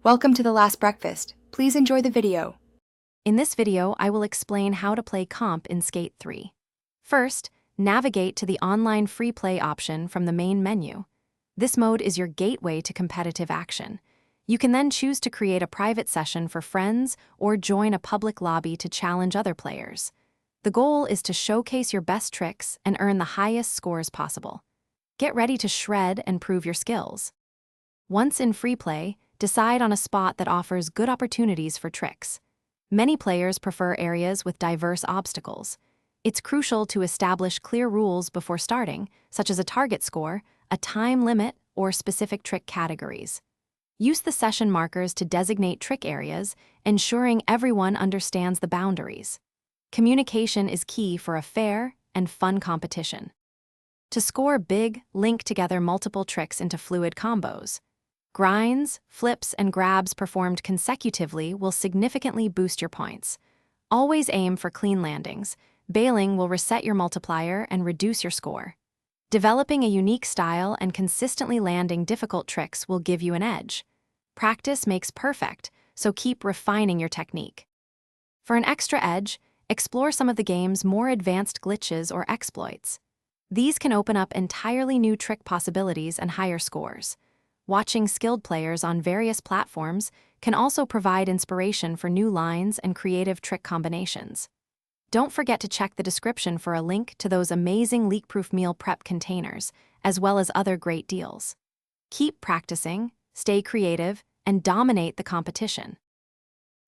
Welcome to The Last Breakfast. Please enjoy the video. In this video, I will explain how to play comp in Skate 3. First, navigate to the online free play option from the main menu. This mode is your gateway to competitive action. You can then choose to create a private session for friends or join a public lobby to challenge other players. The goal is to showcase your best tricks and earn the highest scores possible. Get ready to shred and prove your skills. Once in free play, decide on a spot that offers good opportunities for tricks. Many players prefer areas with diverse obstacles. It's crucial to establish clear rules before starting, such as a target score, a time limit, or specific trick categories. Use the session markers to designate trick areas, ensuring everyone understands the boundaries. Communication is key for a fair and fun competition. To score big, link together multiple tricks into fluid combos. Grinds, flips, and grabs performed consecutively will significantly boost your points. Always aim for clean landings. Bailing will reset your multiplier and reduce your score. Developing a unique style and consistently landing difficult tricks will give you an edge. Practice makes perfect, so keep refining your technique. For an extra edge, explore some of the game's more advanced glitches or exploits. These can open up entirely new trick possibilities and higher scores. Watching skilled players on various platforms can also provide inspiration for new lines and creative trick combinations. Don't forget to check the description for a link to those amazing leak-proof meal prep containers, as well as other great deals. Keep practicing, stay creative, and dominate the competition.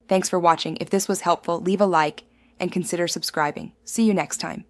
Thanks for watching. If this was helpful, leave a like and consider subscribing. See you next time.